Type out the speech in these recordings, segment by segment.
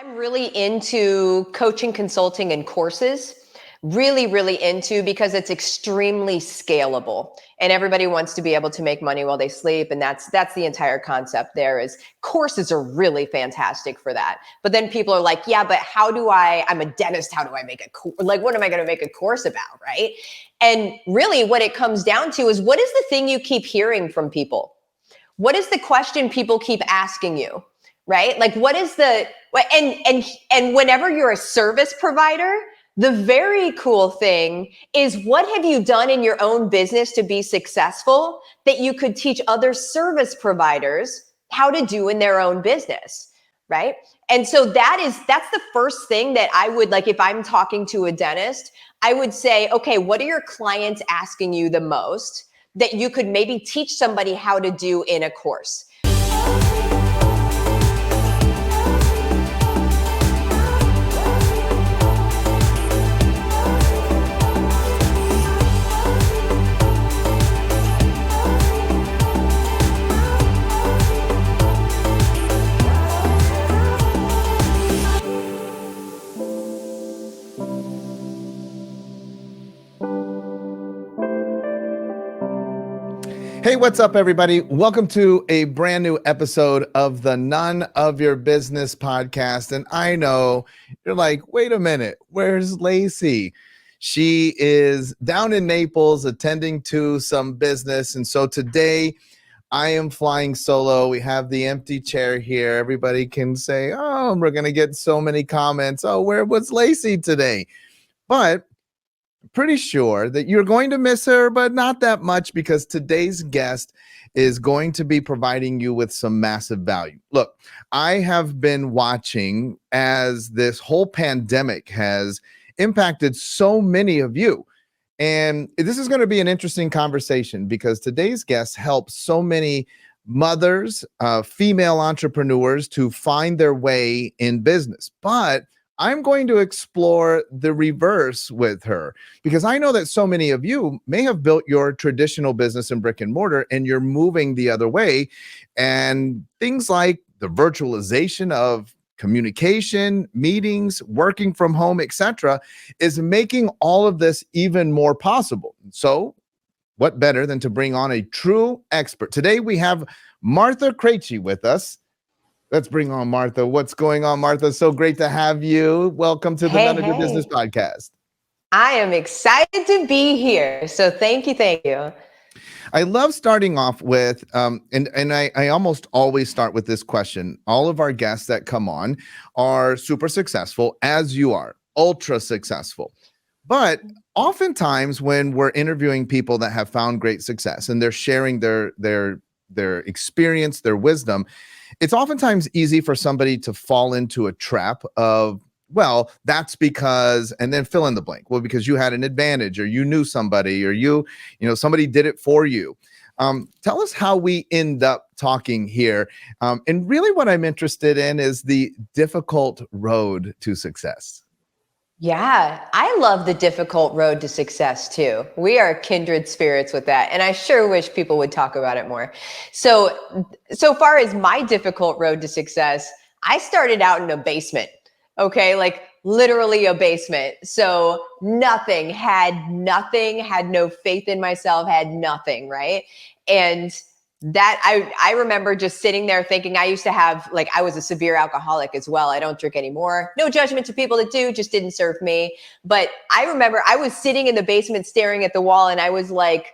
I'm really into coaching, consulting, and courses. Really into, because it's extremely scalable and everybody wants to be able to make money while they sleep. And that's the entire concept there. Is courses are really fantastic for that. But then people are like, yeah, but I'm a dentist. How do I make what am I going to make a course about? Right. And really what it comes down to is, what is the thing you keep hearing from people? What is the question people keep asking you? Right? Like, what is and whenever you're a service provider, the very cool thing is, what have you done in your own business to be successful that you could teach other service providers how to do in their own business, right? And so that's the first thing that I would, like, if I'm talking to a dentist, I would say, okay, what are your clients asking you the most that you could maybe teach somebody how to do in a course? Hey, what's up, everybody? Welcome to a brand new episode of the None of Your Business podcast. And I know you're like, wait a minute, where's Lacey? She is down in Naples attending to some business. And so today I am flying solo. We have the empty chair here. Everybody can say, oh, we're going to get so many comments. Oh, where was Lacey today? But pretty sure that you're going to miss her, but not that much, because today's guest is going to be providing you with some massive value. Look, I have been watching as this whole pandemic has impacted so many of you. And this is going to be an interesting conversation, because today's guest helps so many mothers, female entrepreneurs to find their way in business. But I'm going to explore the reverse with her, because I know that so many of you may have built your traditional business in brick and mortar and you're moving the other way. And things like the virtualization of communication, meetings, working from home, etc., is making all of this even more possible. So what better than to bring on a true expert? Today we have Martha Krejci with us. Let's bring on Martha. What's going on, Martha? So great to have you. Welcome to the None of Your Business podcast. I am excited to be here. So thank you. I love starting off with, and I almost always start with this question. All of our guests that come on are super successful, as you are, ultra successful. But oftentimes when we're interviewing people that have found great success and they're sharing their experience, their wisdom, it's oftentimes easy for somebody to fall into a trap of, well, that's because, and then fill in the blank. Well, because you had an advantage, or you knew somebody, or somebody did it for you. Tell us how we end up talking here. And really what I'm interested in is the difficult road to success. Yeah, I love the difficult road to success too. We are kindred spirits with that. And I sure wish people would talk about it more. So far as my difficult road to success, I started out in a basement. Okay. Like literally a basement. So had no faith in myself, had nothing. Right. And that I remember just sitting there thinking, I used to have, like, I was a severe alcoholic as well. I don't drink anymore. No judgment to people that do, just didn't serve me. But I remember I was sitting in the basement staring at the wall and I was like,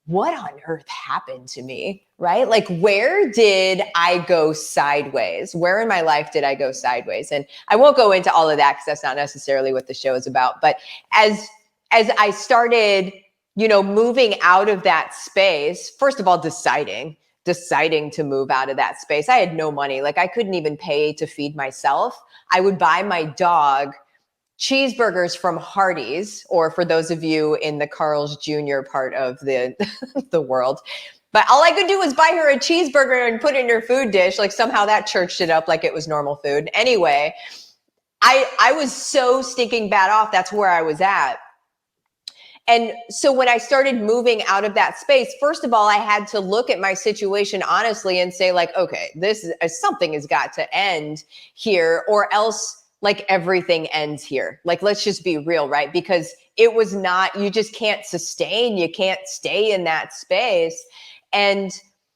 what on earth happened to me? Right? Like, where did I go sideways? Where in my life did I go sideways? And I won't go into all of that because that's not necessarily what the show is about. But as I started moving out of that space, first of all, deciding to move out of that space. I had no money. Like, I couldn't even pay to feed myself. I would buy my dog cheeseburgers from Hardee's, or for those of you in the Carl's Jr. part of the world. But all I could do was buy her a cheeseburger and put it in her food dish. Like, somehow that churched it up like it was normal food. Anyway, I was so stinking bad off. That's where I was at. And so when I started moving out of that space, first of all, I had to look at my situation honestly and say like, okay, something has got to end here, or else like everything ends here. Like, let's just be real, right? Because it was not, you just can't sustain, you can't stay in that space. And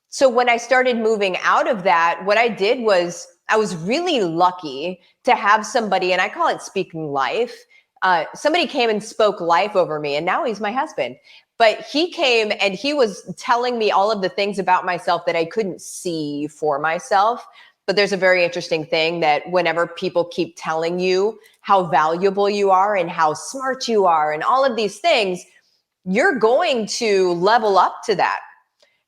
so when I started moving out of that, what I did was I was really lucky to have somebody, and I call it speaking life. Somebody came and spoke life over me, and now he's my husband. But he came and he was telling me all of the things about myself that I couldn't see for myself. But there's a very interesting thing that whenever people keep telling you how valuable you are and how smart you are and all of these things, you're going to level up to that.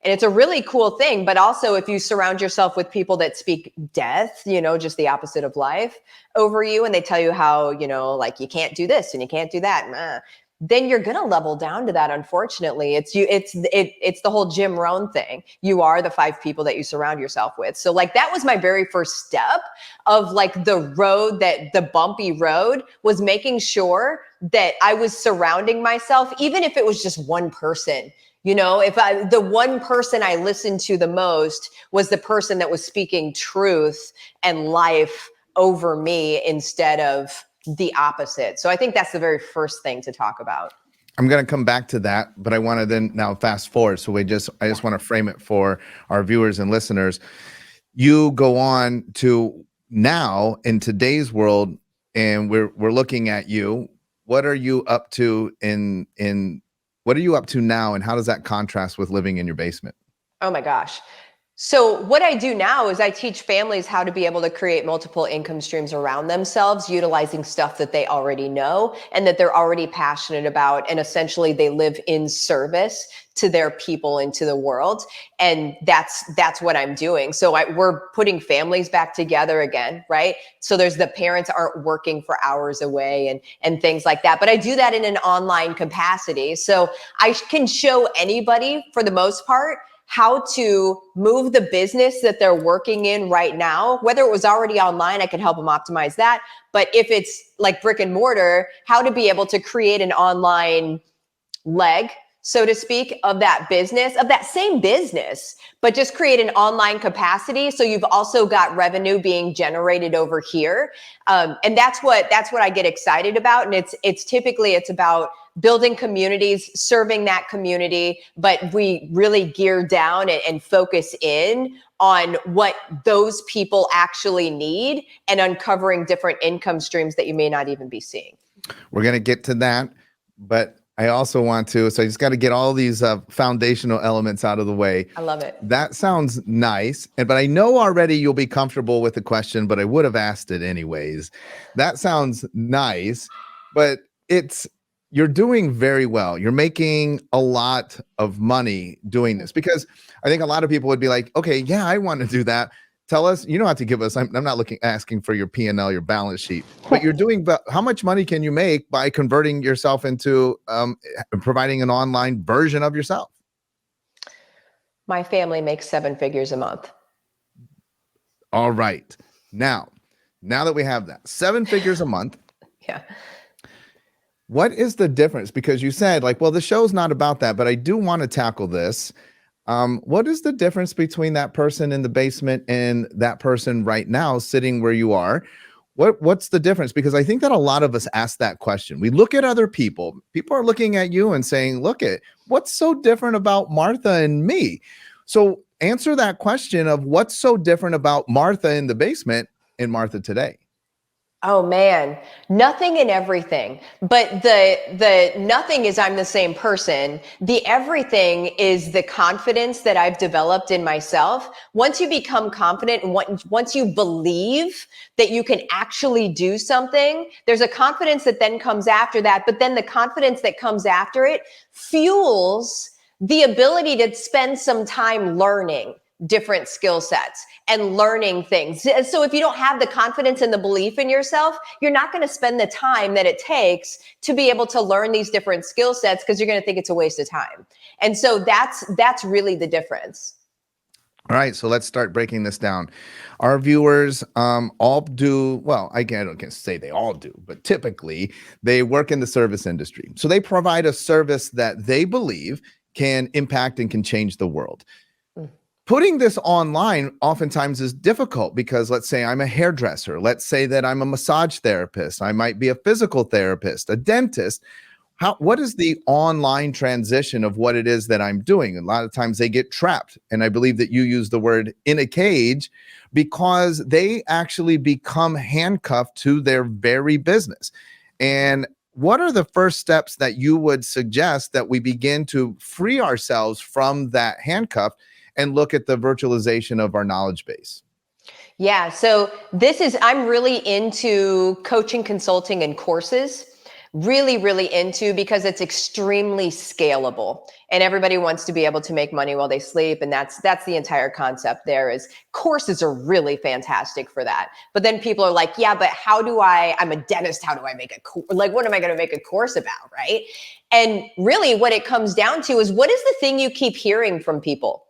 And it's a really cool thing. But also, if you surround yourself with people that speak death, just the opposite of life over you, and they tell you how, like you can't do this and you can't do that, then you're going to level down to that. Unfortunately, it's the whole Jim Rohn thing. You are the 5 people that you surround yourself with. So like that was my very first step of like the bumpy road was making sure that I was surrounding myself, even if it was just one person. If the one person I listened to the most was the person that was speaking truth and life over me instead of the opposite. So I think that's the very first thing to talk about. I'm going to come back to that, but I want to then now fast forward. So I just want to frame it for our viewers and listeners. You go on to now in today's world, and we're looking at you. What are you up to what are you up to now, and how does that contrast with living in your basement? Oh my gosh. So what I do now is I teach families how to be able to create multiple income streams around themselves, utilizing stuff that they already know and that they're already passionate about. And essentially they live in service to their people and to the world. And that's what I'm doing. So we're putting families back together again, right? So there's the parents aren't working for hours away and things like that. But I do that in an online capacity. So I can show anybody, for the most part, how to move the business that they're working in right now. Whether it was already online, I can help them optimize that. But if it's like brick and mortar, how to be able to create an online leg, so to speak, of that business, of that same business, but just create an online capacity. So you've also got revenue being generated over here. And that's what I get excited about. And it's typically about building communities, serving that community, but we really gear down and focus in on what those people actually need and uncovering different income streams that you may not even be seeing. We're going to get to that, but I also want to, so I just got to get all these foundational elements out of the way. I love it. That sounds nice. But I know already you'll be comfortable with the question, but I would have asked it anyways. That sounds nice, but you're doing very well. You're making a lot of money doing this, because I think a lot of people would be like, okay, yeah, I want to do that. Tell us, you don't have to give us, I'm not asking for your P&L, your balance sheet, but you're doing, how much money can you make by converting yourself into providing an online version of yourself? My family makes 7 figures a month. All right. Now that we have that, 7 figures a month. Yeah. What is the difference? Because you said like, well, the show's not about that, but I do want to tackle this. What is the difference between that person in the basement and that person right now sitting where you are? What's the difference? Because I think that a lot of us ask that question. We look at other people. People are looking at you and saying, look at what's so different about Martha and me. So answer that question of what's so different about Martha in the basement and Martha today. Oh man, nothing and everything. But the nothing is I'm the same person. The everything is the confidence that I've developed in myself. Once you become confident and once you believe that you can actually do something, there's a confidence that then comes after that. But then the confidence that comes after it fuels the ability to spend some time learning different skill sets and learning things. So if you don't have the confidence and the belief in yourself, you're not going to spend the time that it takes to be able to learn these different skill sets, because you're going to think it's a waste of time. And so that's really the difference. All right, so let's start breaking this down. Our viewers all do, well, I can't say they all do, but typically they work in the service industry. So they provide a service that they believe can impact and can change the world. Mm. Putting this online oftentimes is difficult because let's say I'm a hairdresser. Let's say that I'm a massage therapist. I might be a physical therapist, a dentist. What is the online transition of what it is that I'm doing? A lot of times they get trapped. And I believe that you use the word in a cage because they actually become handcuffed to their very business. And what are the first steps that you would suggest that we begin to free ourselves from that handcuff and look at the virtualization of our knowledge base? Yeah, so I'm really into coaching, consulting, and courses. Really into, because it's extremely scalable and everybody wants to be able to make money while they sleep. And that's the entire concept there. Is courses are really fantastic for that. But then people are like, yeah, but I'm a dentist. How do I make what am I going to make a course about? Right. And really what it comes down to is, what is the thing you keep hearing from people?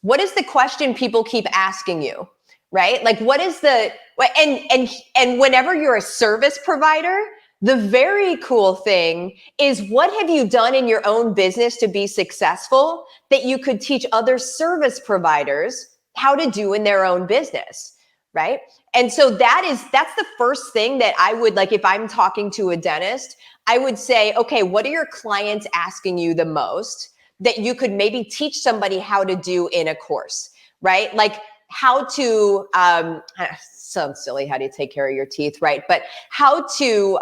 What is the question people keep asking you? Right? Like, what is and whenever you're a service provider, the very cool thing is, what have you done in your own business to be successful that you could teach other service providers how to do in their own business, right? And so that's the first thing that I would, like, if I'm talking to a dentist, I would say, okay, what are your clients asking you the most that you could maybe teach somebody how to do in a course, right? Like, how to sounds silly, how do you take care of your teeth, right? But how to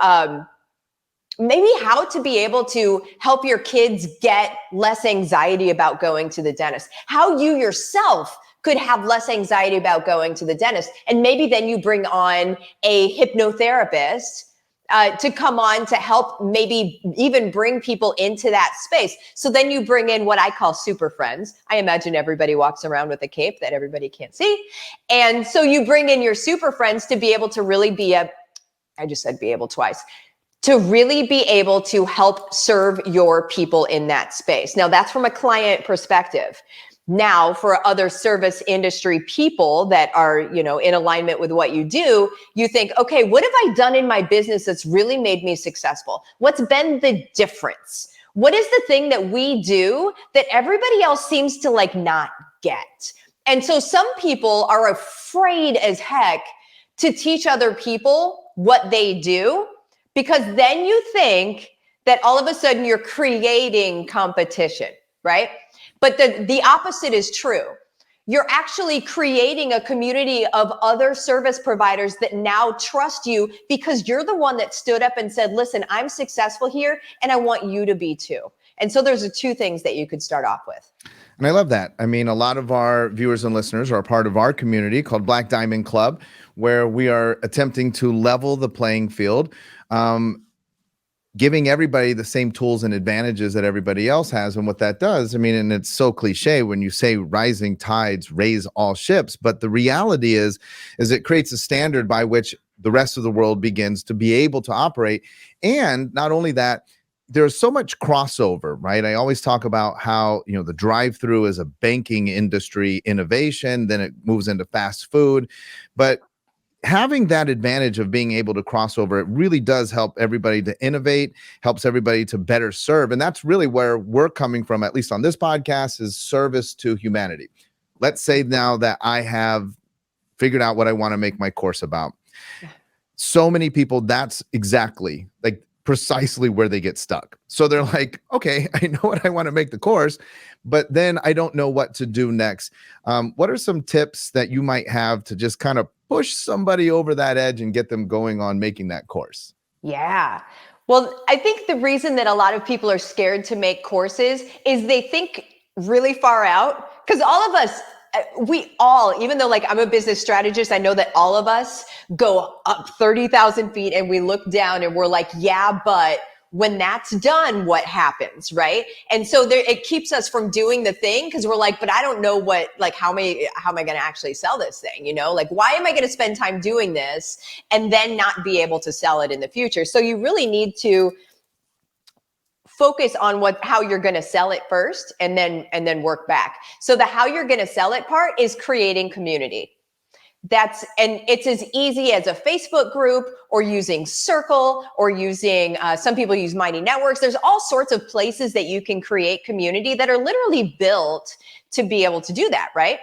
maybe how to be able to help your kids get less anxiety about going to the dentist, how you yourself could have less anxiety about going to the dentist. And maybe then you bring on a hypnotherapist to come on to help maybe even bring people into that space. So then you bring in what I call super friends. I imagine everybody walks around with a cape that everybody can't see. And so you bring in your super friends to be able to really I just said be able twice, to really be able to help serve your people in that space. Now that's from a client perspective. Now, for other service industry people that are, in alignment with what you do, you think, okay, what have I done in my business that's really made me successful? What's been the difference? What is the thing that we do that everybody else seems to not get? And so some people are afraid as heck to teach other people what they do, because then you think that all of a sudden you're creating competition, right? But the opposite is true. You're actually creating a community of other service providers that now trust you, because you're the one that stood up and said, listen, I'm successful here and I want you to be too. And so there's two things that you could start off with. And I love that. I mean, a lot of our viewers and listeners are a part of our community called Black Diamond Club, where we are attempting to level the playing field. Giving everybody the same tools and advantages that everybody else has. And what that does, I mean, and it's so cliche when you say rising tides raise all ships, but the reality is it creates a standard by which the rest of the world begins to be able to operate. And not only that, there's so much crossover, right? I always talk about how, the drive-through is a banking industry innovation, then it moves into fast food, but having that advantage of being able to cross over, it really does help everybody to innovate, helps everybody to better serve. And that's really where we're coming from, at least on this podcast, is service to humanity. Let's say now that I have figured out what I want to make my course about. So many people, that's exactly precisely where they get stuck. So they're like, okay, I know what I want to make the course, but then I don't know what to do next. What are some tips that you might have to just kind of push somebody over that edge and get them going on making that course? Yeah. Well, I think the reason that a lot of people are scared to make courses is they think really far out, because all of us, even though I'm a business strategist, I know that all of us go up 30,000 feet and we look down and we're like, yeah, but when that's done, what happens, right? And so it keeps us from doing the thing, because we're like, but I don't know how am I going to actually sell this thing? Why am I going to spend time doing this and then not be able to sell it in the future? So you really need to focus on how you're going to sell it first and then work back. So the how you're going to sell it part is creating community. And it's as easy as a Facebook group or using Circle or using, some people use Mighty Networks. There's all sorts of places that you can create community that are literally built to be able to do that, right?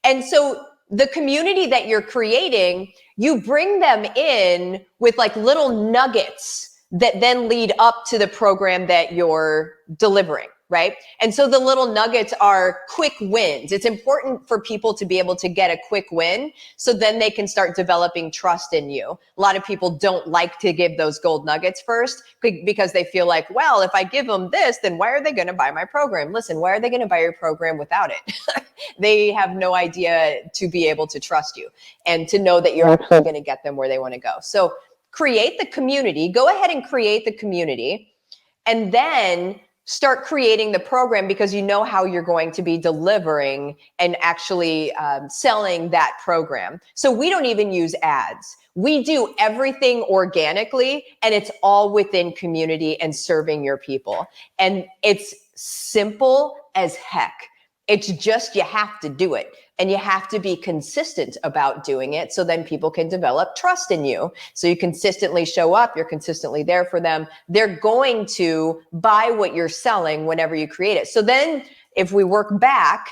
And so the community that you're creating, you bring them in with like little nuggets that then lead up to the program that you're delivering, right? And so the little nuggets are quick wins. It's important for people to be able to get a quick win so then they can start developing trust in you. A lot of people don't like to give those gold nuggets first because they feel like, well, if I give them this, then why are they going to buy my program? Listen, why are they going to buy your program without it? They have no idea to be able to trust you and to know that you're actually going to get them where they want to go. So create the community, go ahead and create the community, and then start creating the program because you know how you're going to be delivering and actually selling that program. So we don't even use ads. We do everything organically, and it's all within community and serving your people. And it's simple as heck. It's just, you have to do it, and you have to be consistent about doing it. So then people can develop trust in you. So you consistently show up, you're consistently there for them. They're going to buy what you're selling whenever you create it. So then if we work back,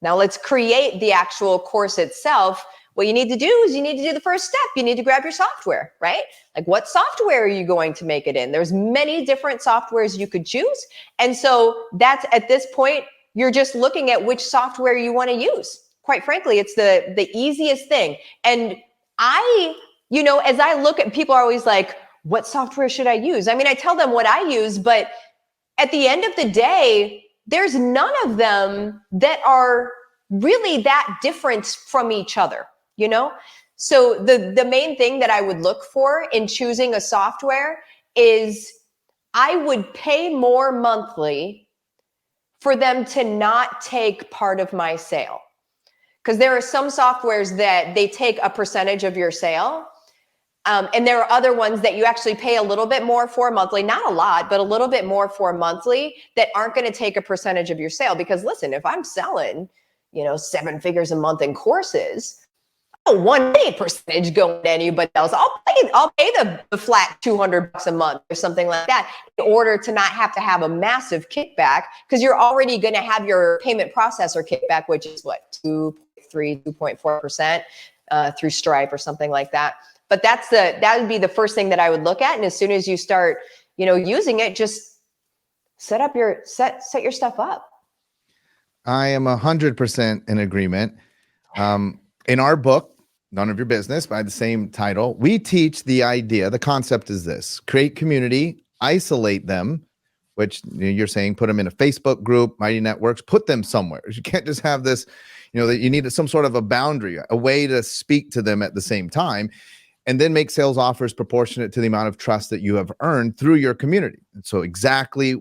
now let's create the actual course itself. What you need to do is you need to do the first step. You need to grab your software, right? Like, what software are you going to make it in? There's many different softwares you could choose. And so that's, at this point, you're just looking at which software you want to use. Quite frankly, it's the easiest thing. And as I look at, people are always like, what software should I use? I mean, I tell them what I use, but at the end of the day, there's none of them that are really that different from each other, So the main thing that I would look for in choosing a software is I would pay more monthly for them to not take part of my sale. Because there are some softwares that they take a percentage of your sale. And there are other ones that you actually pay a little bit more for monthly, not a lot, but a little bit more for monthly, that aren't going to take a percentage of your sale. Because listen, if I'm selling, 7 figures a month in courses, I don't want any percentage going to anybody else. I'll pay the flat $200 a month or something like that in order to not have to have a massive kickback, because you're already going to have your payment processor kickback, which is what, 2.4% through Stripe or something like that. But that would be the first thing that I would look at. And as soon as you start, using it, just set your stuff up. I am 100% in agreement. In our book, None of Your Business, by the same title, we teach the concept is this: create community, isolate them, which you're saying, put them in a Facebook group, Mighty Networks, put them somewhere. You can't just have this, that you need some sort of a boundary, a way to speak to them at the same time, and then make sales offers proportionate to the amount of trust that you have earned through your community. And so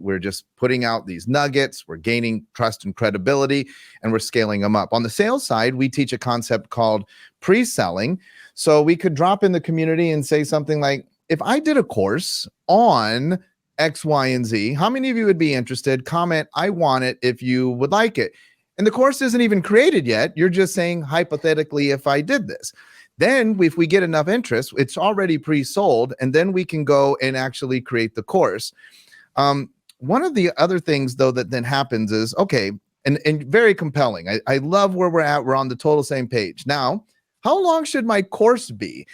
we're just putting out these nuggets, we're gaining trust and credibility, and we're scaling them up. On the sales side, we teach a concept called pre-selling. So we could drop in the community and say something like, if I did a course on X, Y, and Z, how many of you would be interested? Comment, I want it, if you would like it. And the course isn't even created yet. You're just saying, hypothetically, if I did this. Then if we get enough interest, it's already pre-sold, and then we can go and actually create the course. One of the other things, though, that then happens is, okay, and very compelling. I love where we're at. We're on the total same page. Now, how long should my course be?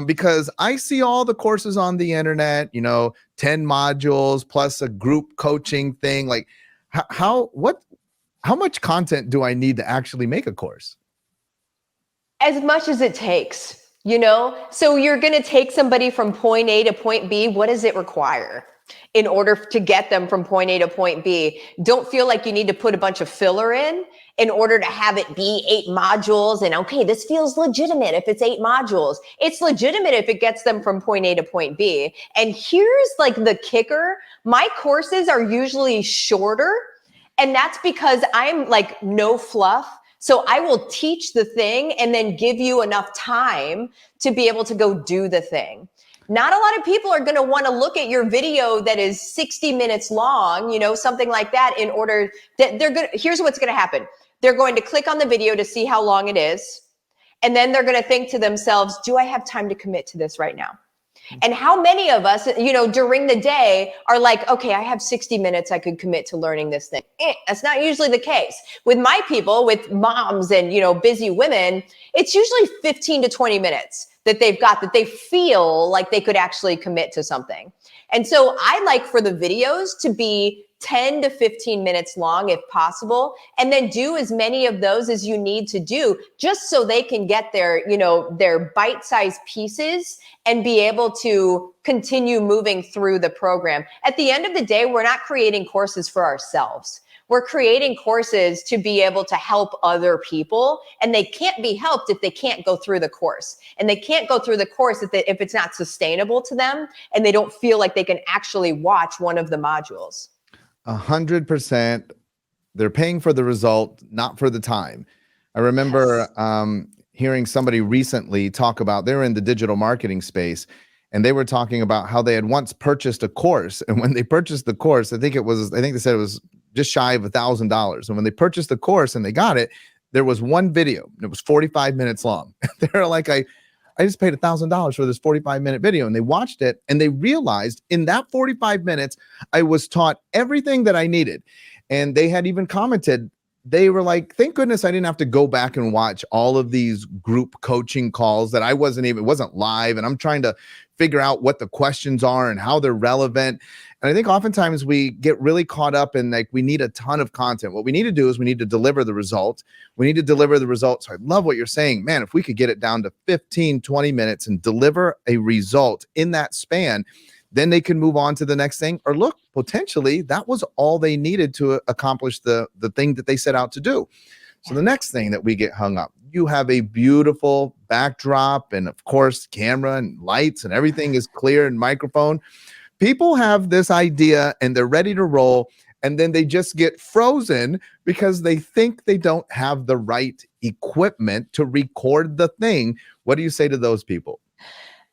Because I see all the courses on the internet, 10 modules plus a group coaching thing. Like, how much content do I need to actually make a course? As much as it takes, So you're going to take somebody from point A to point B. What does it require in order to get them from point A to point B? Don't feel like you need to put a bunch of filler in order to have it be 8 modules. And okay, this feels legitimate if it's 8 modules. It's legitimate if it gets them from point A to point B. And here's like the kicker. My courses are usually shorter, and that's because I'm like no fluff. So I will teach the thing and then give you enough time to be able to go do the thing. Not a lot of people are going to want to look at your video that is 60 minutes long, something like that, in order that here's what's going to happen. They're going to click on the video to see how long it is. And then they're going to think to themselves, do I have time to commit to this right now? And how many of us, during the day are like, okay, I have 60 minutes I could commit to learning this thing. That's not usually the case. With my people, with moms and, busy women, it's usually 15 to 20 minutes that they've got that they feel like they could actually commit to something. And so I like for the videos to be 10 to 15 minutes long if possible, and then do as many of those as you need to do just so they can get their bite-sized pieces and be able to continue moving through the program. At the end of the day, we're not creating courses for ourselves. We're creating courses to be able to help other people, and they can't be helped if they can't go through the course. And they can't go through the course if it's not sustainable to them and they don't feel like they can actually watch one of the modules. 100%. They're paying for the result, not for the time. I remember hearing somebody recently talk about, they were in the digital marketing space, and they were talking about how they had once purchased a course. And when they purchased the course, I think they said it was just shy of $1,000. And when they purchased the course and they got it, there was one video. It was 45 minutes long. They're like, I just paid $1,000 for this 45-minute video. And they watched it and they realized in that 45 minutes, I was taught everything that I needed. And they had even commented, they were like, thank goodness I didn't have to go back and watch all of these group coaching calls that it wasn't live. And I'm trying to figure out what the questions are and how they're relevant. And I think oftentimes we get really caught up in like, we need a ton of content. What we need to do is we need to deliver the result. We need to deliver the results. So I love what you're saying, man. If we could get it down to 15, 20 minutes and deliver a result in that span, then they can move on to the next thing. Or look, potentially that was all they needed to accomplish the thing that they set out to do. So the next thing that we get hung up, you have a beautiful backdrop and of course camera and lights and everything is clear and microphone. People have this idea and they're ready to roll, and then they just get frozen because they think they don't have the right equipment to record the thing. What do you say to those people?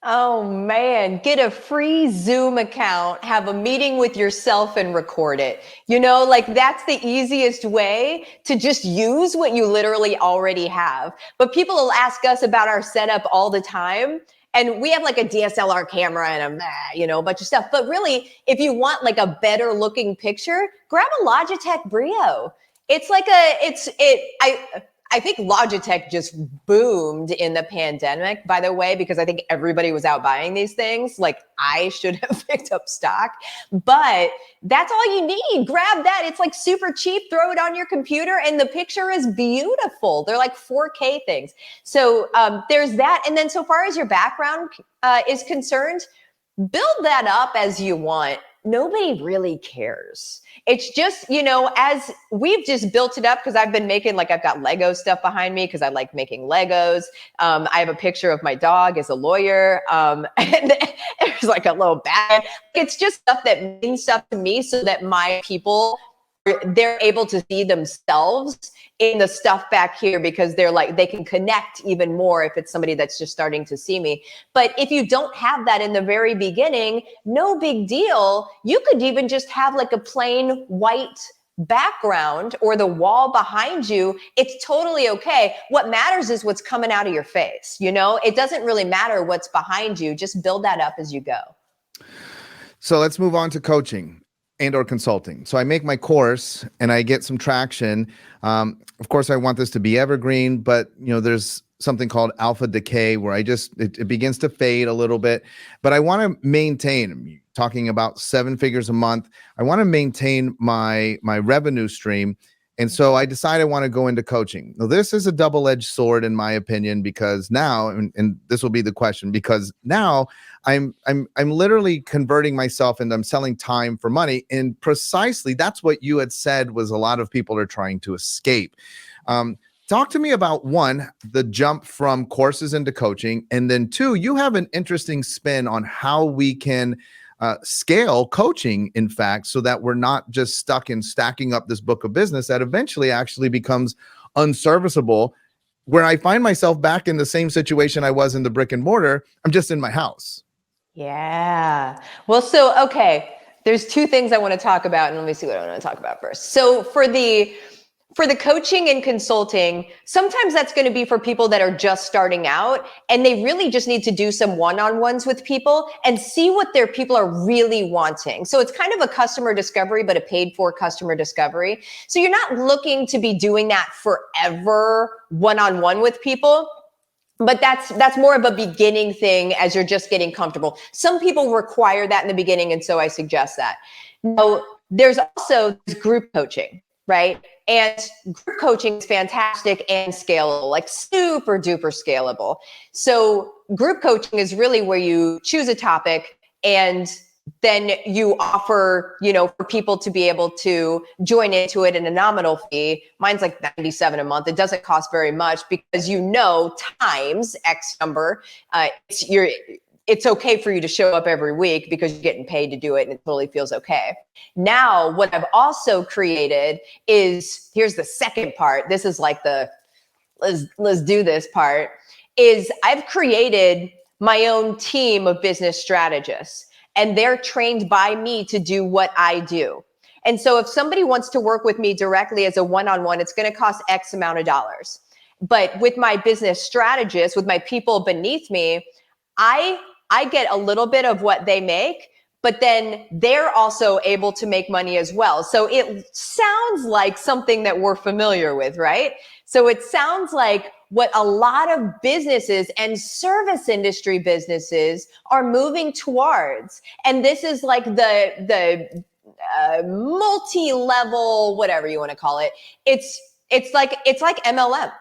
Oh man, get a free Zoom account, have a meeting with yourself and record it. That's the easiest way to just use what you literally already have. But people will ask us about our setup all the time. And we have like a DSLR camera and a bunch of stuff. But really, if you want like a better looking picture, grab a Logitech Brio. It's like I think Logitech just boomed in the pandemic, by the way, because I think everybody was out buying these things. Like I should have picked up stock, but that's all you need. Grab that. It's like super cheap. Throw it on your computer and the picture is beautiful. They're like 4K things. So there's that. And then so far as your background is concerned, build that up as you want. Nobody really cares. It's just, as we've just built it up, because I've been making, I've got Lego stuff behind me because I like making Legos. I have a picture of my dog as a lawyer. And there's like a little bag. It's just stuff that means stuff to me so that my people, they're able to see themselves in the stuff back here because they're like, they can connect even more if it's somebody that's just starting to see me. But if you don't have that in the very beginning, no big deal. You could even just have like a plain white background or the wall behind you. It's totally okay. What matters is what's coming out of your face. It doesn't really matter what's behind you. Just build that up as you go. So let's move on to coaching and or consulting. So I make my course and I get some traction. Of course, I want this to be evergreen, but there's something called alpha decay where it begins to fade a little bit, but I want to maintain, I'm talking about 7 figures a month. I want to maintain my revenue stream. And so I decide I want to go into coaching. Now, this is a double-edged sword, in my opinion, because now, and this will be the question, because now I'm literally converting myself and I'm selling time for money. And precisely that's what you had said was a lot of people are trying to escape. Talk to me about, one, the jump from courses into coaching. And then 2, you have an interesting spin on how we can scale coaching, in fact, so that we're not just stuck in stacking up this book of business that eventually actually becomes unserviceable, where I find myself back in the same situation I was in the brick and mortar. I'm just in my house. Yeah. Well, so, okay, there's two things I want to talk about, and let me see what I want to talk about first. So for the coaching and consulting, sometimes that's going to be for people that are just starting out and they really just need to do some one-on-ones with people and see what their people are really wanting. So it's kind of a customer discovery, but a paid for customer discovery. So you're not looking to be doing that forever one-on-one with people. But that's more of a beginning thing as you're just getting comfortable. Some people require that in the beginning, and so I suggest that. Now, there's also group coaching, right? And group coaching is fantastic and scalable, like super duper scalable. So group coaching is really where you choose a topic and then you offer, for people to be able to join into it in a nominal fee. Mine's like $97 a month. It doesn't cost very much because times X number, it's okay for you to show up every week because you're getting paid to do it and it totally feels okay. Now, what I've also created is, here's the second part. This is like the let's do this part, is I've created my own team of business strategists. And they're trained by me to do what I do. And so if somebody wants to work with me directly as a one-on-one, it's going to cost X amount of dollars. But with my business strategists, with my people beneath me, I get a little bit of what they make, but then they're also able to make money as well. So it sounds like something that we're familiar with, right? So it sounds like what a lot of businesses and service industry businesses are moving towards. And this is like the multi-level, whatever you want to call it. It's like MLM.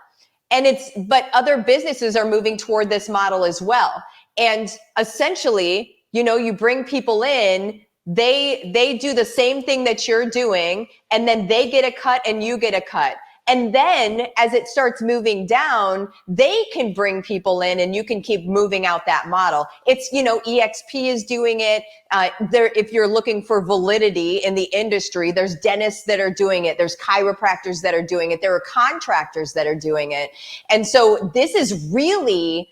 But other businesses are moving toward this model as well. And essentially, you bring people in, they do the same thing that you're doing, and then they get a cut and you get a cut. And then as it starts moving down, they can bring people in and you can keep moving out that model. It's, EXP is doing it. If you're looking for validity in the industry, there's dentists that are doing it. There's chiropractors that are doing it. There are contractors that are doing it. And so this is really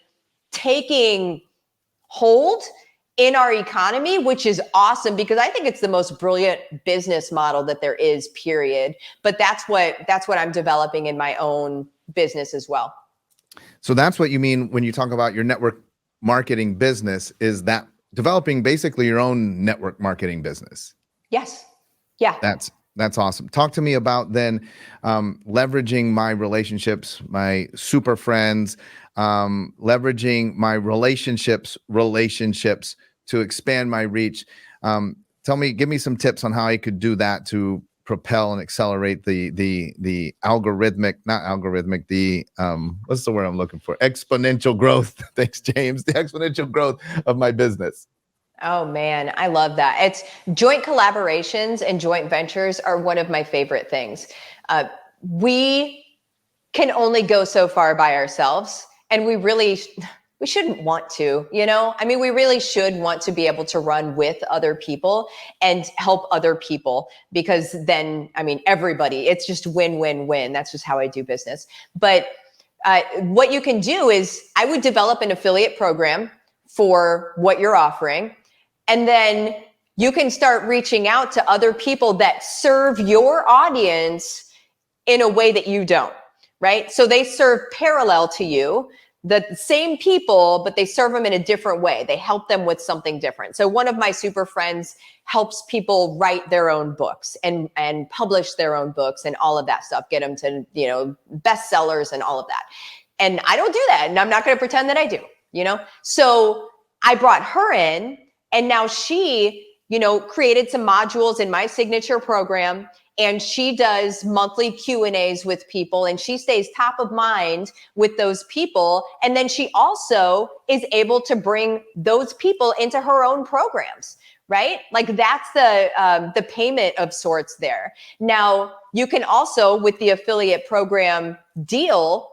taking hold in our economy, which is awesome because I think it's the most brilliant business model that there is, period. But that's what I'm developing in my own business as well. So that's what you mean when you talk about your network marketing business, is that developing basically your own network marketing business? Yes. Yeah. That's awesome. Talk to me about then leveraging my relationships, my super friends, leveraging my relationships to expand my reach. Give me some tips on how I could do that to propel and accelerate the what's the word I'm looking for? Exponential growth. Thanks, James. The exponential growth of my business. Oh man, I love that. It's joint collaborations and joint ventures are one of my favorite things. We can only go so far by ourselves, and we shouldn't want to, we really should want to be able to run with other people and help other people, because then, everybody, it's just win, win, win. That's just how I do business. But what you can do is I would develop an affiliate program for what you're offering. And then you can start reaching out to other people that serve your audience in a way that you don't, right? So they serve parallel to you, the same people, but they serve them in a different way. They help them with something different. So one of my super friends helps people write their own books and publish their own books and all of that stuff, get them to, bestsellers and all of that. And I don't do that. And I'm not going to pretend that I do, So I brought her in, and now she, created some modules in my signature program, and she does monthly Q&As with people, and she stays top of mind with those people. And then she also is able to bring those people into her own programs, right? Like that's the payment of sorts there. Now, you can also, with the affiliate program Dill,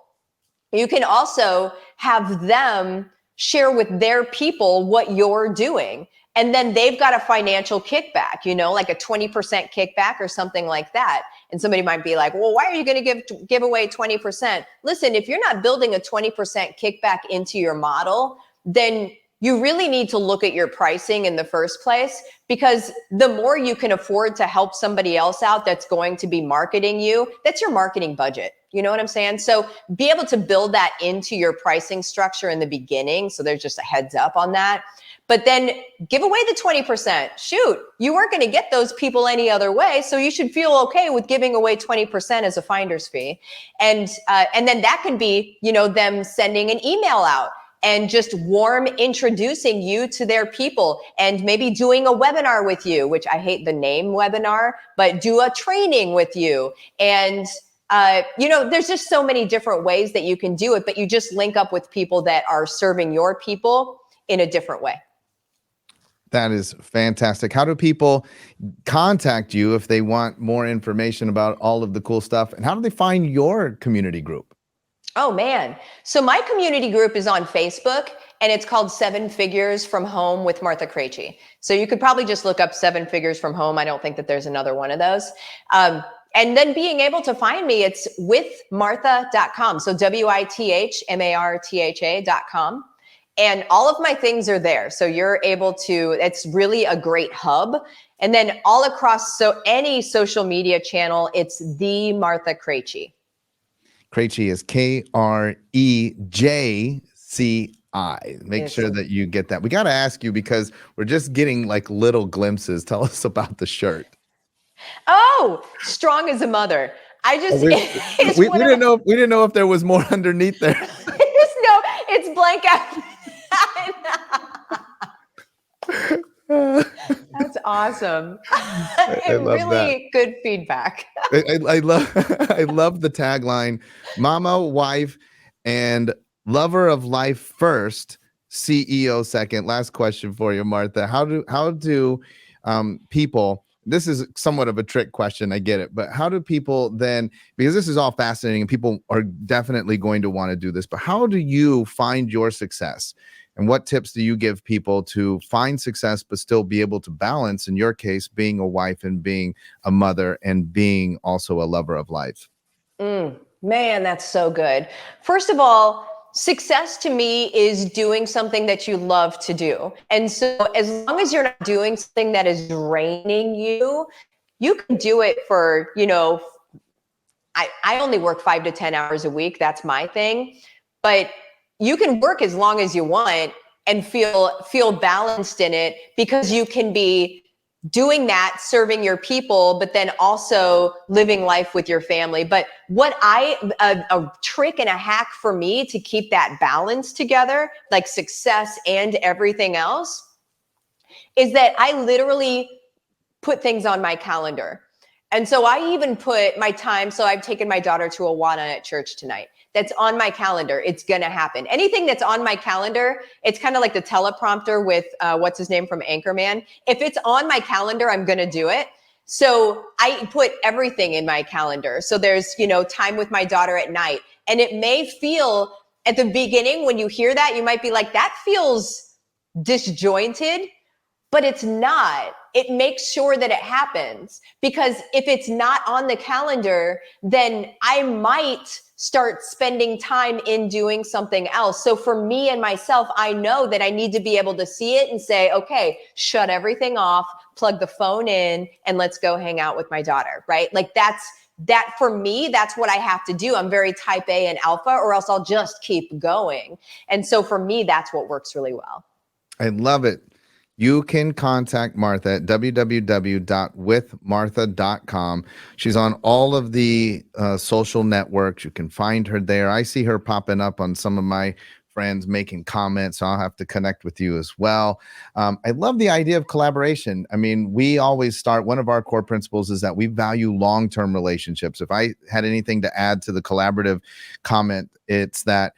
you can also have them share with their people what you're doing. And then they've got a financial kickback, like a 20% kickback or something like that. And somebody might be like, well, why are you going to give away 20%? Listen, if you're not building a 20% kickback into your model, then you really need to look at your pricing in the first place, because the more you can afford to help somebody else out that's going to be marketing you, that's your marketing budget. You know what I'm saying? So be able to build that into your pricing structure in the beginning. So there's just a heads up on that. But then give away the 20%. Shoot, you weren't going to get those people any other way. So you should feel okay with giving away 20% as a finder's fee. And then that can be, them sending an email out and just warm introducing you to their people, and maybe doing a webinar with you, which I hate the name webinar, but do a training with you. And, there's just so many different ways that you can do it, but you just link up with people that are serving your people in a different way. That is fantastic. How do people contact you if they want more information about all of the cool stuff? And how do they find your community group? Oh, man. So my community group is on Facebook, and it's called 7 Figures from Home with Martha Krejci. So you could probably just look up 7 Figures from Home. I don't think that there's another one of those. And then being able to find me, it's withmartha.com. So WITHMARTHA.com. And all of my things are there. So you're able to, it's really a great hub. And then all across, so any social media channel, it's the Martha Krejci. Krejci is Krejci. Make sure that you get that. We got to ask you, because we're just getting like little glimpses. Tell us about the shirt. Oh, strong as a mother. I just, we didn't know if there was more underneath there. It's blank out. That's awesome. I love really that. Good feedback. I love the tagline: Mama, wife, and lover of life first, CEO second. Last question for you, Martha. How do people? This is somewhat of a trick question, I get it, but how do people then, because this is all fascinating and people are definitely going to want to do this, but how do you find your success? And what tips do you give people to find success, but still be able to balance, in your case, being a wife and being a mother and being also a lover of life? Man, that's so good. First of all, success to me is doing something that you love to do. And so as long as you're not doing something that is draining you, you can do it for, I only work 5 to 10 hours a week. That's my thing. But you can work as long as you want and feel balanced in it, because you can be doing that, serving your people, but then also living life with your family. But what a trick and a hack for me to keep that balance together, like success and everything else, is that I literally put things on my calendar. And so I even put my time. So I've taken my daughter to Awana at church tonight. That's on my calendar. It's going to happen. Anything that's on my calendar, it's kind of like the teleprompter with what's his name from Anchorman. If it's on my calendar, I'm going to do it. So I put everything in my calendar. So there's, time with my daughter at night. And it may feel at the beginning, when you hear that, you might be like, that feels disjointed, but it's not. It makes sure that it happens, because if it's not on the calendar, then I might start spending time in doing something else. So for me and myself, I know that I need to be able to see it and say, okay, shut everything off, plug the phone in, and let's go hang out with my daughter, right? Like that for me, that's what I have to do. I'm very type A and alpha, or else I'll just keep going. And so for me, that's what works really well. I love it. You can contact Martha at www.withmartha.com. She's on all of the social networks. You can find her there. I see her popping up on some of my friends making comments, so I'll have to connect with you as well. I love the idea of collaboration. I mean, we always start, one of our core principles is that we value long-term relationships. If I had anything to add to the collaborative comment, it's that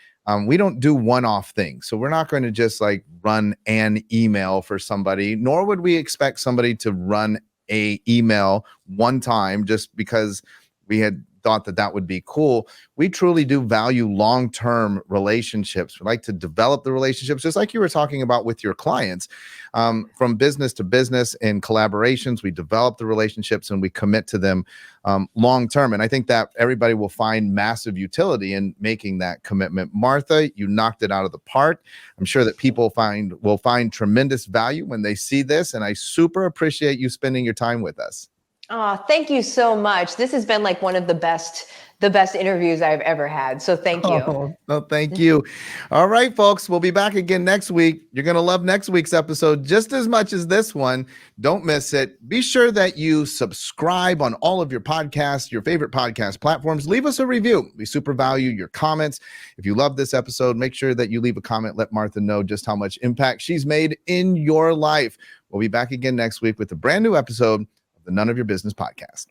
we don't do one-off things. So we're not going to just like run an email for somebody, nor would we expect somebody to run a email one time just because we had thought that would be cool. We truly do value long-term relationships. We like to develop the relationships, just like you were talking about with your clients. From business to business and collaborations, we develop the relationships and we commit to them long-term. And I think that everybody will find massive utility in making that commitment. Martha, you knocked it out of the park. I'm sure that people will find tremendous value when they see this. And I super appreciate you spending your time with us. Oh, thank you so much. This has been like one of the best interviews I've ever had. So thank you. Oh, well, thank you. All right, folks, we'll be back again next week. You're going to love next week's episode just as much as this one. Don't miss it. Be sure that you subscribe on all of your podcasts, your favorite podcast platforms. Leave us a review. We super value your comments. If you love this episode, make sure that you leave a comment. Let Martha know just how much impact she's made in your life. We'll be back again next week with a brand new episode of the None of Your Business podcast.